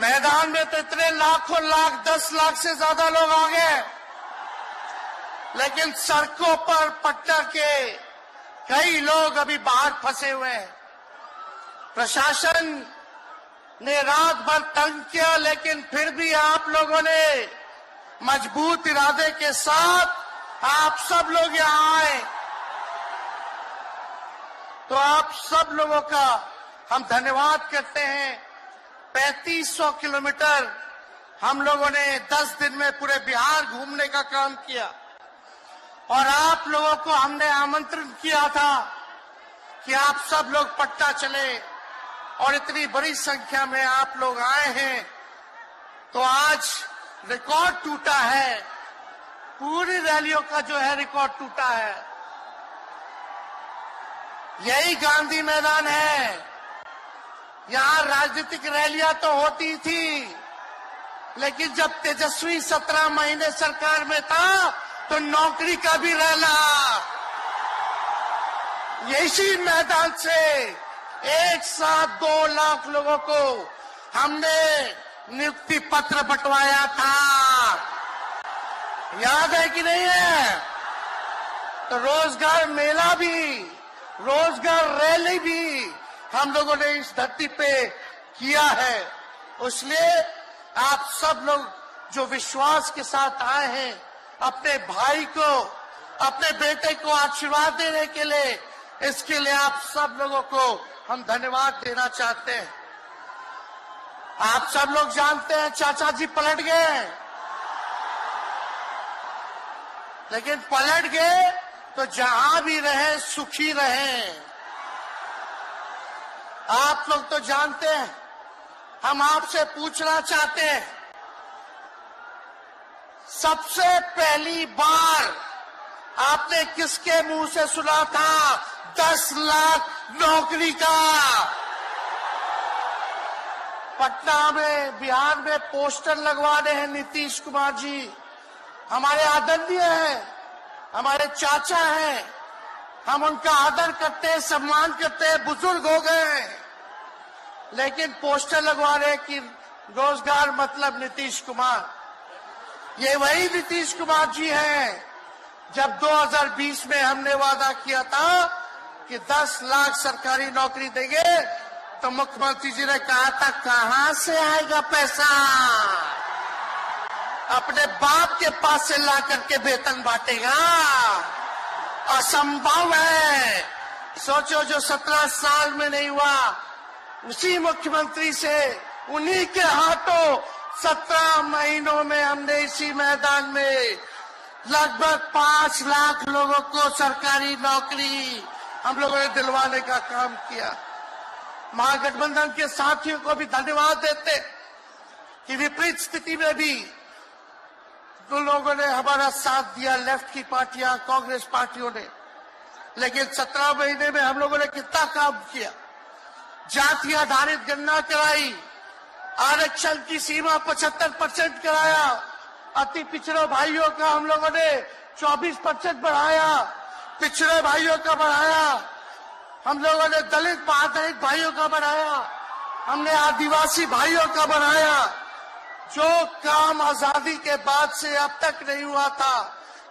मैदान में तो इतने लाखों लाख 10 लाख से ज्यादा लोग आ गए, लेकिन सड़कों पर पटना के कई लोग अभी बाहर फंसे हुए हैं। प्रशासन ने रात भर तंग किया, लेकिन फिर भी आप लोगों ने मजबूत इरादे के साथ आप सब लोग यहां आए, तो आप सब लोगों का हम धन्यवाद करते हैं। 3500 किलोमीटर हम लोगों ने 10 दिन में पूरे बिहार घूमने का काम किया, और आप लोगों को हमने आमंत्रण किया था कि आप सब लोग पटना चले, और इतनी बड़ी संख्या में आप लोग आए हैं, तो आज रिकॉर्ड टूटा है। पूरी रैलियों का जो है रिकॉर्ड टूटा है। यही गांधी मैदान है, यहां राजनीतिक रैलियां तो होती थी, लेकिन जब तेजस्वी 17 महीने सरकार में था तो नौकरी का भी रैला यही मैदान से एक साथ 2 लाख लोगों को हमने नियुक्ति पत्र बंटवाया था। याद है कि नहीं है? तो रोजगार मेला भी, रोजगार रैली भी हम लोगों ने इस धरती पे किया है। इसलिए आप सब लोग जो विश्वास के साथ आए हैं, अपने भाई को, अपने बेटे को आशीर्वाद देने के लिए, इसके लिए आप सब लोगों को हम धन्यवाद देना चाहते हैं। आप सब लोग जानते हैं चाचा जी पलट गए, लेकिन पलट गए तो जहां भी रहे सुखी रहे। आप लोग तो जानते हैं, हम आपसे पूछना चाहते हैं, सबसे पहली बार आपने किसके मुंह से सुना था 10 लाख नौकरी का? पटना में, बिहार में पोस्टर लगवा रहे हैं नीतीश कुमार जी। हमारे आदरणीय हैं, हमारे चाचा हैं, हम उनका आदर करते हैं, सम्मान करते हैं, बुजुर्ग हो गए हैं, लेकिन पोस्टर लगवा रहे कि रोजगार मतलब नीतीश कुमार। ये वही नीतीश कुमार जी हैं जब 2020 में हमने वादा किया था कि 10 लाख सरकारी नौकरी देंगे, तो मुख्यमंत्री जी ने कहा था कहां से आएगा पैसा? अपने बाप के पास से ला करके वेतन बांटेगा? असंभव है। सोचो, जो 17 साल में नहीं हुआ, उसी मुख्यमंत्री से, उन्हीं के हाथों 17 महीनों में हमने इसी मैदान में लगभग 5 लाख लोगों को सरकारी नौकरी हम लोगों ने दिलवाने का काम किया। महागठबंधन के साथियों को भी धन्यवाद देते कि विपरीत स्थिति में भी तो लोगों ने हमारा साथ दिया, लेफ्ट की पार्टियां, कांग्रेस पार्टियों ने। लेकिन 17 महीने में हम लोगों ने कितना काम किया। जाति आधारित गणना कराई, आरक्षण की सीमा 75% कराया, अति पिछड़े भाइयों का हम लोगों ने 24% बढ़ाया, पिछड़े भाइयों का बढ़ाया, हम लोगों ने दलित आधारित भाइयों का बढ़ाया, हमने आदिवासी भाइयों का बढ़ाया। जो काम आजादी के बाद से अब तक नहीं हुआ था,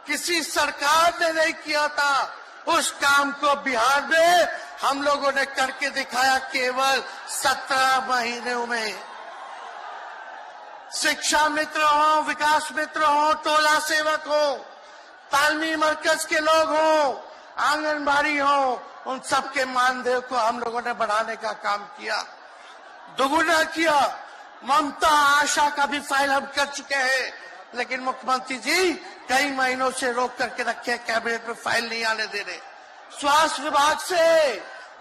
किसी सरकार ने नहीं किया था, उस काम को बिहार में हम लोगों ने करके दिखाया केवल 17 महीनों में। शिक्षा मित्र हो, विकास मित्र हो, टोला सेवक हो, तालमी मरकज के लोग हो, आंगनबाड़ी हो, उन सबके मानदेय को हम लोगों ने बढ़ाने का काम किया, दोगुना किया। ममता आशा का भी फाइल हम कर चुके हैं, लेकिन मुख्यमंत्री जी कई महीनों से रोक करके रखे, कैबिनेट में फाइल नहीं आने दे रहे। स्वास्थ्य विभाग से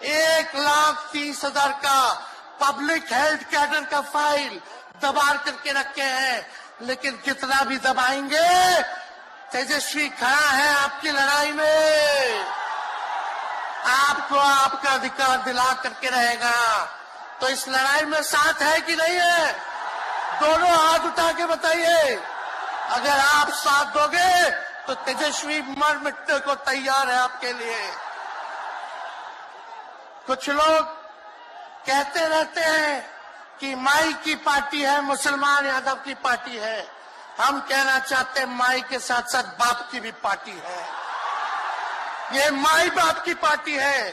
1,30,000 का पब्लिक हेल्थ कैडर का फाइल दबा करके रखे हैं, लेकिन कितना भी दबाएंगे, तेजस्वी खड़ा है आपकी लड़ाई में, आपको आपका अधिकार दिला करके रहेगा। तो इस लड़ाई में साथ है कि नहीं है? दोनों हाथ उठा के बताइए। अगर आप साथ दोगे तो तेजस्वी मर मिटने को तैयार है आपके लिए। कुछ लोग कहते रहते हैं कि माई की पार्टी है, मुसलमान यादव की पार्टी है। हम कहना चाहते हैं माई के साथ साथ बाप की भी पार्टी है। ये माई बाप की पार्टी है।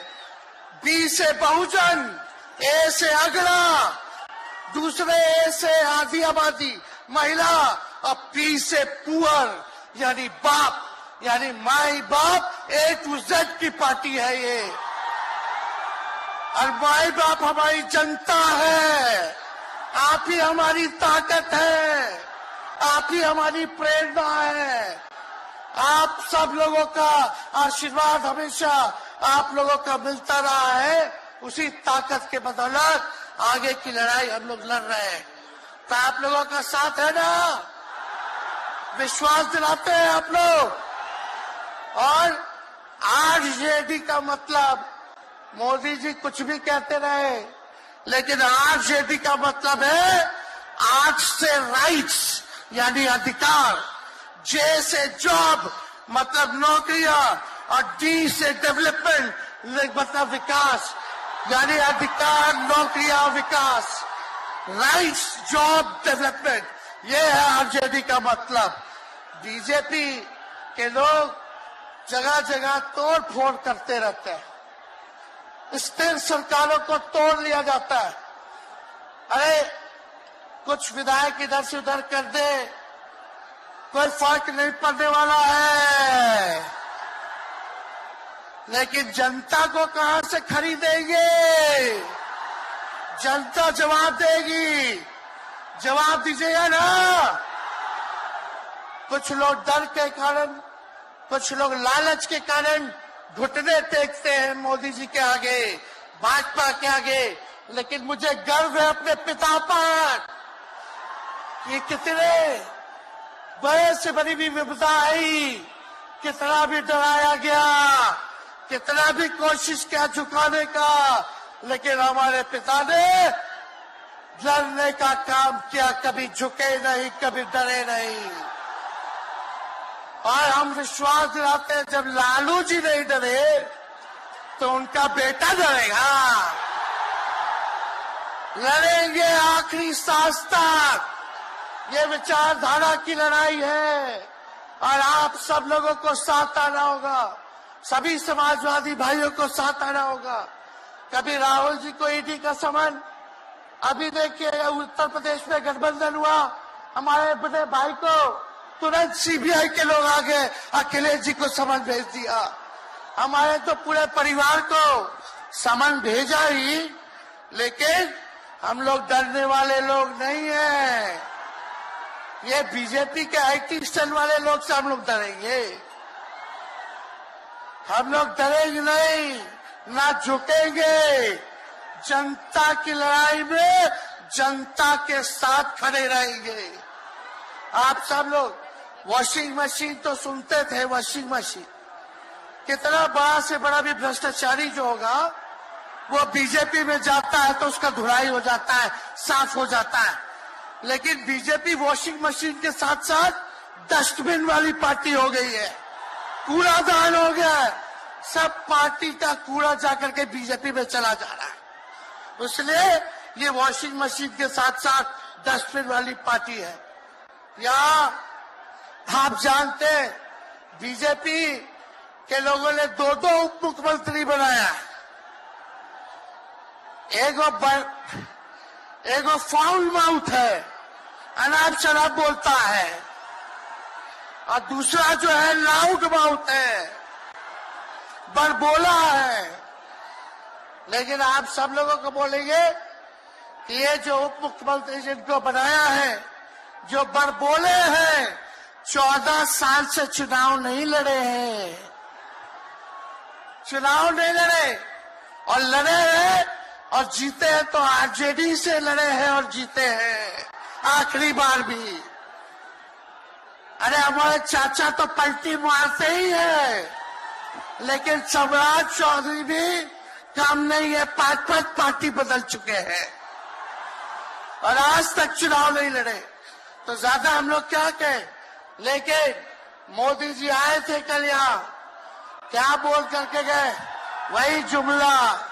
बी से बहुजन, ए से अगड़ा, दूसरे ए से आधी आबादी महिला और पी से पुअर यानी बाप, यानी माई बाप ए टू जेड की पार्टी है ये। और माई बाप हमारी जनता है। आप ही हमारी ताकत है, आप ही हमारी प्रेरणा है। आप सब लोगों का आशीर्वाद हमेशा आप लोगों का मिलता रहा है। उसी ताकत के बदौलत आगे की लड़ाई हम लोग लड़ रहे हैं। तो आप लोगों का साथ है ना? विश्वास दिलाते हैं आप लोग। और आरजेडी का मतलब, मोदी जी कुछ भी कहते रहे, लेकिन आरजेडी का मतलब है आर से राइट्स यानी अधिकार, जे से जॉब मतलब नौकरियां, और डी से डेवलपमेंट मतलब विकास, यानी अधिकार, नौकरियां, विकास, राइट्स, जॉब, डेवलपमेंट, ये है आरजेडी का मतलब। बीजेपी के लोग जगह जगह तोड़ फोड़ करते रहते हैं। स्थिर सरकारों को तोड़ लिया जाता है। अरे कुछ विधायक इधर से उधर कर दे, कोई फर्क नहीं पड़ने वाला है। लेकिन जनता को कहां से खरीदेंगे? जनता जवाब देगी। जवाब दीजिएगा ना। कुछ लोग डर के कारण, कुछ लोग लालच के कारण घुटने टेकते हैं मोदी जी के आगे, भाजपा के आगे। लेकिन मुझे गर्व है अपने पिता पर। ये कितने बड़े से बड़ी भी विपदा आई, कितना भी डराया गया, कितना भी कोशिश किया झुकाने का, लेकिन हमारे पिता ने लड़ने का काम किया। कभी झुके नहीं, कभी डरे नहीं। और हम विश्वास दिलाते हैं जब लालू जी नहीं डरे तो उनका बेटा डरेगा। लड़ेंगे आखिरी सांस तक। ये विचारधारा की लड़ाई है और आप सब लोगों को साथ आना होगा। सभी समाजवादी भाइयों को साथ आना होगा। कभी राहुल जी को ईडी का समन, अभी देखिए उत्तर प्रदेश में गठबंधन हुआ, हमारे बड़े भाई को तुरंत सीबीआई के लोग आ गए, अखिलेश जी को समन भेज दिया। हमारे तो पूरे परिवार को समन भेजा ही, लेकिन हम लोग डरने वाले लोग नहीं हैं। ये बीजेपी के आईटी सेल वाले लोग से हम लोग डरेंगे? हम लोग डरेंगे नहीं, ना झुकेंगे। जनता की लड़ाई में जनता के साथ खड़े रहेंगे। आप सब लोग वॉशिंग मशीन तो सुनते थे, वॉशिंग मशीन, कितना बड़ा से बड़ा भी भ्रष्टाचारी जो होगा वो बीजेपी में जाता है तो उसका धुलाई हो जाता है, साफ हो जाता है। लेकिन बीजेपी वॉशिंग मशीन के साथ साथ डस्टबिन वाली पार्टी हो गई है, कूड़ादान हो गया है। सब पार्टी का कूड़ा जाकर के बीजेपी में चला जा रहा है। इसलिए ये वॉशिंग मशीन के साथ साथ डस्टबिन वाली पार्टी है। यहाँ आप जानते हैं बीजेपी के लोगों ने दो उप मुख्यमंत्री बनाया। एगो फाउल माउथ है, अनाप शराब बोलता है, और दूसरा जो है लाउड माउथ है, बड़बोला है। लेकिन आप सब लोगों को बोलेंगे कि ये जो उप मुख्यमंत्री जिनको बनाया है, जो बड़बोले हैं, 14 साल से चुनाव नहीं लड़े हैं, चुनाव नहीं लड़े, और लड़े हैं और जीते हैं तो आरजेडी से लड़े हैं और जीते हैं आखिरी बार भी। अरे हमारे चाचा तो पलटी मारते ही है, लेकिन सम्राट चौधरी भी काम नहीं है, 5 पार्टी बदल चुके हैं और आज तक चुनाव नहीं लड़े। तो ज्यादा हम लोग क्या कहें? लेकिन मोदी जी आए थे कल यहाँ, क्या बोल करके गए? वही जुमला,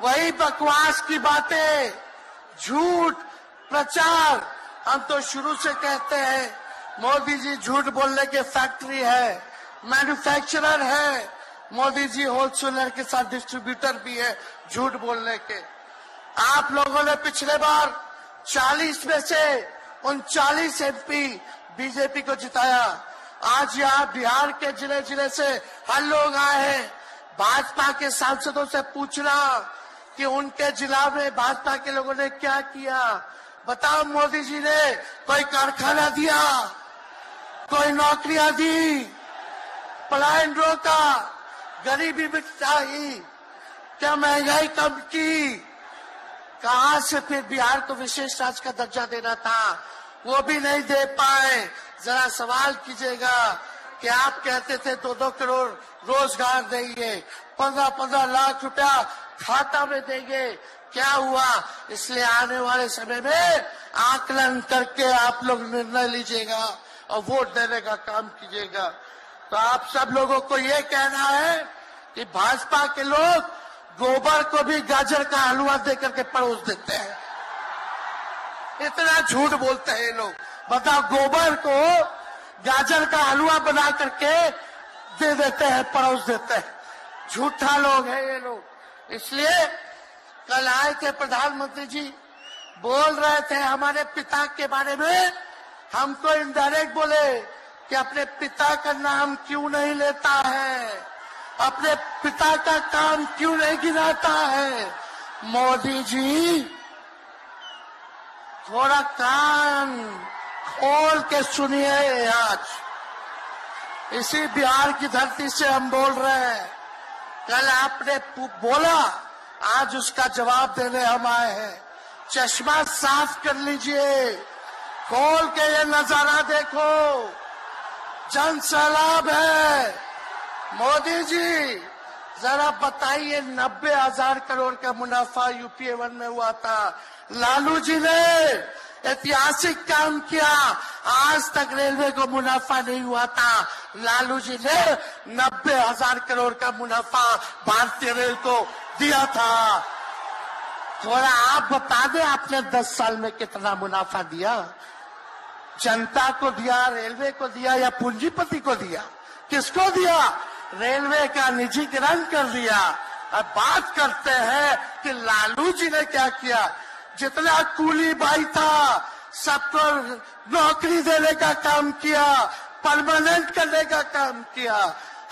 वही बकवास की बातें, झूठ प्रचार। हम तो शुरू से कहते हैं मोदी जी झूठ बोलने के फैक्ट्री है, मैन्युफैक्चरर है। मोदी जी होलसेलर के साथ डिस्ट्रीब्यूटर भी है झूठ बोलने के। आप लोगों ने पिछले बार 40 में से 39 एमपी बीजेपी को जिताया। आज यहाँ बिहार के जिले जिले से हर लोग आए हैं भाजपा के सांसदों से पूछना कि उनके जिला में भाजपा के लोगों ने क्या किया। बताओ, मोदी जी ने कोई कारखाना दिया, कोई नौकरियां दी, पलायन रोका, गरीबी मिटाई, क्या महंगाई कम की? कहां से फिर बिहार को विशेष राज्य का दर्जा देना था, वो भी नहीं दे पाए। जरा सवाल कीजिएगा कि आप कहते थे 2-2 करोड़ रोजगार देंगे, 15-15 लाख रुपया खाता में देंगे, क्या हुआ? इसलिए आने वाले समय में आकलन करके आप लोग निर्णय लीजिएगा और वोट देने का काम कीजिएगा। तो आप सब लोगों को ये कहना है कि भाजपा के लोग गोबर को भी गाजर का हलवा देकर के परोस देते हैं। इतना झूठ बोलते हैं ये लोग। बताओ, गोबर को गाजर का हलवा बना करके दे देते हैं, परोस देते हैं। झूठा लोग हैं ये लोग। इसलिए कल आए थे प्रधानमंत्री जी, बोल रहे थे हमारे पिता के बारे में। हमको इनडायरेक्ट बोले कि अपने पिता का नाम क्यों नहीं लेता है, अपने पिता का काम क्यों नहीं गिनाता है। मोदी जी, थोड़ा कान खोल के सुनिए। आज इसी बिहार की धरती से हम बोल रहे हैं। कल आपने बोला, आज उसका जवाब देने हम आए हैं। चश्मा साफ कर लीजिए, खोल के ये नजारा देखो, जन सैलाब है। मोदी जी, जरा बताइए, 90,000 करोड़ का मुनाफा यूपीए 1 में हुआ था। लालू जी ने ऐतिहासिक काम किया, आज तक रेलवे को मुनाफा नहीं हुआ था। लालू जी ने 90,000 करोड़ का मुनाफा भारतीय रेल को दिया था। थोड़ा आप बता दें, आपने 10 साल में कितना मुनाफा दिया? जनता को दिया, रेलवे को दिया या पूंजीपति को दिया? किसको दिया? रेलवे का निजीकरण कर दिया। अब बात करते हैं कि लालू जी ने क्या किया। जितना कूली भाई था सबको नौकरी देने का काम किया, परमानेंट करने का काम किया।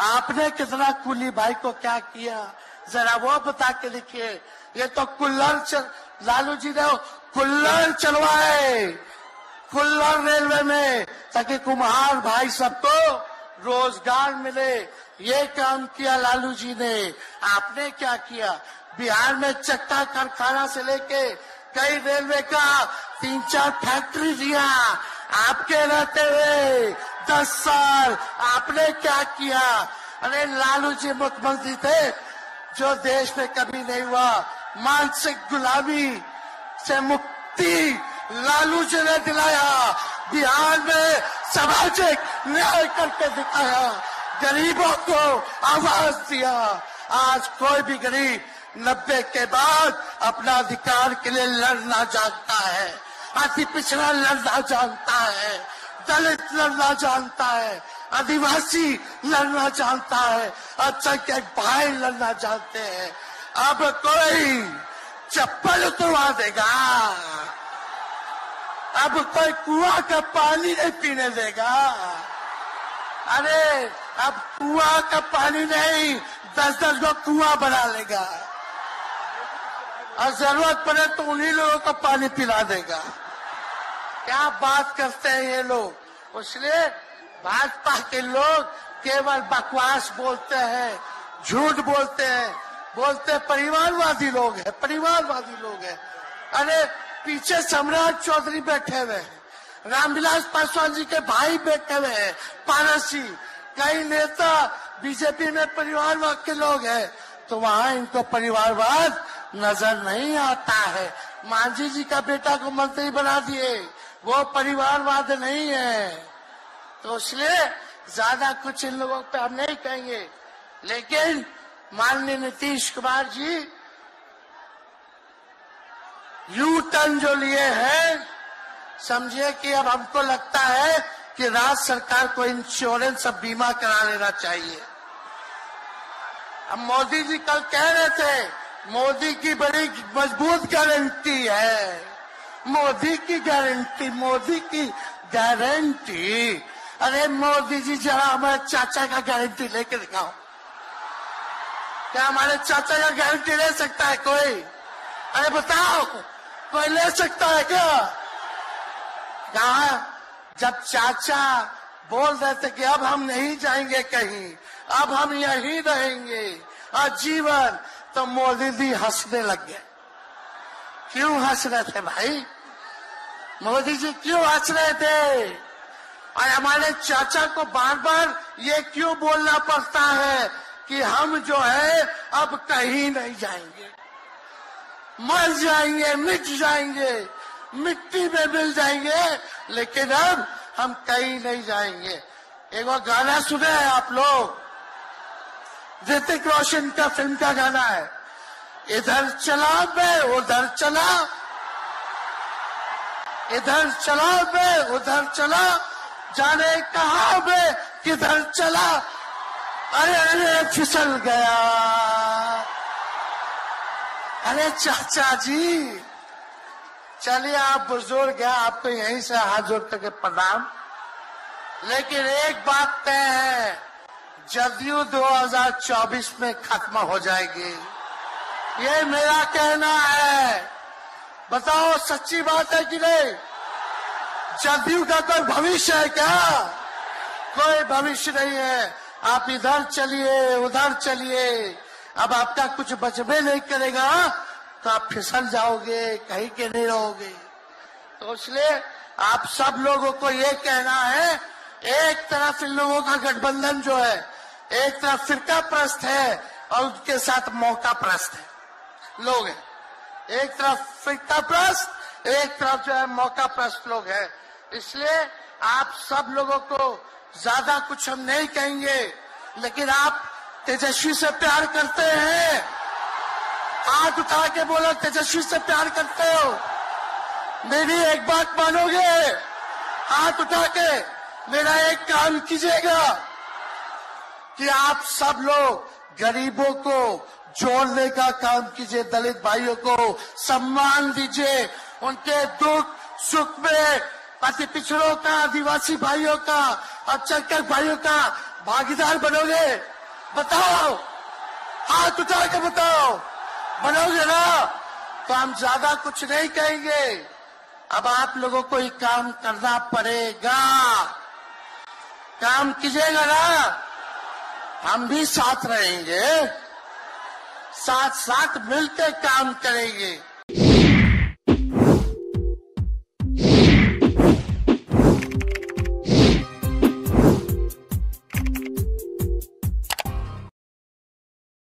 आपने कितना कूली भाई को क्या किया, जरा वो बता के लिखिए। ये तो लालू जी ने कुल्लड़ चलवाए, कुल्लड़ रेलवे में, ताकि कुम्हार भाई सबको रोजगार मिले। ये काम किया लालू जी ने। आपने क्या किया? बिहार में चक्का कारखाना से लेके कई रेलवे का 3-4 फैक्ट्री दिया। आपके रहते हुए 10 साल आपने क्या किया? अरे लालू जी मुख्यमंत्री थे जो देश में कभी नहीं हुआ। मानसिक गुलामी से मुक्ति लालू जी ने दिलाया। बिहार में सामाजिक न्याय करके दिखाया, गरीबों को आवाज दिया। आज कोई भी गरीब 90 के बाद अपना अधिकार के लिए लड़ना जानता है, अति पिछड़ा लड़ना जानता है, दलित लड़ना जानता है, आदिवासी लड़ना जानता है, अल्पसंख्यक भाई लड़ना जानते हैं। अब कोई चप्पल उतरवा देगा, अब कोई कुआं का पानी नहीं पीने देगा। अरे अब कुआं का पानी नहीं, 10-10 को कुआं बना लेगा और जरूरत पड़े तो उन्हीं लोगों को पानी पिला देगा। क्या बात करते हैं ये लोग। इसलिए भाजपा के लोग केवल बकवास बोलते हैं, झूठ बोलते हैं, बोलते परिवारवादी लोग हैं, परिवारवादी लोग हैं। अरे पीछे सम्राट चौधरी बैठे हुए हैं, रामविलास पासवान जी के भाई बैठे हुए हैं, पारस जी, कई नेता बीजेपी में परिवारवाद के लोग हैं, तो वहां इनको परिवारवाद नजर नहीं आता है। मांझी जी का बेटा को मंत्री बना दिए, वो परिवारवाद नहीं है। तो इसलिए ज्यादा कुछ इन लोगों पे हम नहीं कहेंगे। लेकिन माननीय नीतीश कुमार जी, यू टर्न जो लिए हैं, समझिए कि अब हमको लगता है कि राज्य सरकार को इंश्योरेंस और बीमा करा लेना चाहिए। अब मोदी जी कल कह रहे थे मोदी की बड़ी मजबूत गारंटी है, मोदी की गारंटी, मोदी की गारंटी। अरे मोदी जी जरा हमारे चाचा का गारंटी लेके दिखाओ। क्या हमारे चाचा का गारंटी ले सकता है कोई? अरे बताओ, कोई ले सकता है क्या? कहा जब चाचा बोल रहे थे कि अब हम नहीं जाएंगे कहीं, अब हम यहीं रहेंगे आजीवन, तो मोदी जी हंसने लग गए। क्यों हंस रहे थे भाई? मोदी जी क्यों हंस रहे थे? और हमारे चाचा को बार बार ये क्यों बोलना पड़ता है कि हम जो है अब कहीं नहीं जाएंगे, मर जाएंगे, मिट जाएंगे, मिट्टी में मिल जाएंगे, लेकिन अब हम कहीं नहीं जाएंगे। एक वो गाना सुने हैं आप लोग, ऋतिक रोशन का फिल्म का गाना है, इधर चला मैं उधर चला, इधर चला मैं उधर चला, जाने कहा मैं किधर चला, अरे अरे फिसल गया। अरे चाचा जी, चलिए आप बुजुर्ग हैं, आपको यहीं से हाथ जोड़ करके प्रणाम। लेकिन एक बात तय है, जदयू 2024 में खत्म हो जाएगी, ये मेरा कहना है। बताओ सच्ची बात है कि नहीं? जदयू का कोई भविष्य है क्या? कोई भविष्य नहीं है। आप इधर चलिए उधर चलिए, अब आपका कुछ बचबे नहीं करेगा तो आप फिसल जाओगे, कहीं के नहीं रहोगे। तो इसलिए आप सब लोगों को ये कहना है, एक तरफ इन लोगों का गठबंधन जो है, एक तरफ फिरका प्रस्त है और उनके साथ मौका प्रस्त है लोग हैं। एक तरफ फिरका प्रस्त, एक तरफ जो है मौका प्रस्त लोग हैं। इसलिए आप सब लोगों को ज्यादा कुछ हम नहीं कहेंगे, लेकिन आप तेजस्वी से प्यार करते हैं, हाथ उठा के बोलो तेजस्वी से प्यार करते हो। मेरी एक बात मानोगे? हाथ उठा के मेरा एक काम कीजिएगा कि आप सब लोग गरीबों को जोड़ने का काम कीजिए, दलित भाइयों को सम्मान दीजिए, उनके दुख सुख में अति पिछड़ों का, आदिवासी भाइयों का, अल्पसंख्यक भाइयों का भागीदार बनोगे? बताओ, हाथ उठा के बताओ, बनोगे ना? तो हम ज्यादा कुछ नहीं कहेंगे। अब आप लोगों को ही काम करना पड़ेगा, काम कीजिएगा ना, हम भी साथ रहेंगे, साथ साथ मिलकर काम करेंगे।